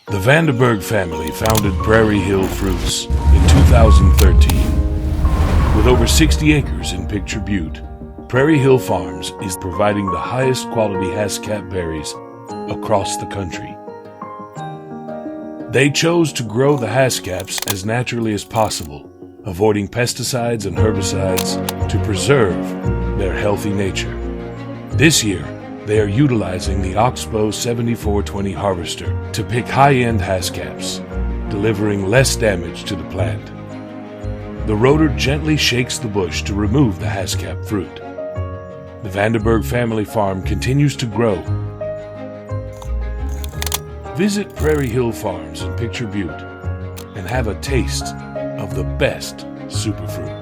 The Vandenberg family founded Prairie Hill Fruits in 2013. With over 60 acres in Picture Butte, Prairie Hill Farms is providing the highest quality Haskap berries across the country. They chose to grow the Haskaps as naturally as possible, avoiding pesticides and herbicides to preserve their healthy nature. This year, they are utilizing the Oxbow 7420 harvester to pick high-end Haskaps, delivering less damage to the plant. The rotor gently shakes the bush to remove the Haskap fruit. The Vandenberg family farm continues to grow. Visit Prairie Hill Farms in Picture Butte and have a taste of the best superfruit.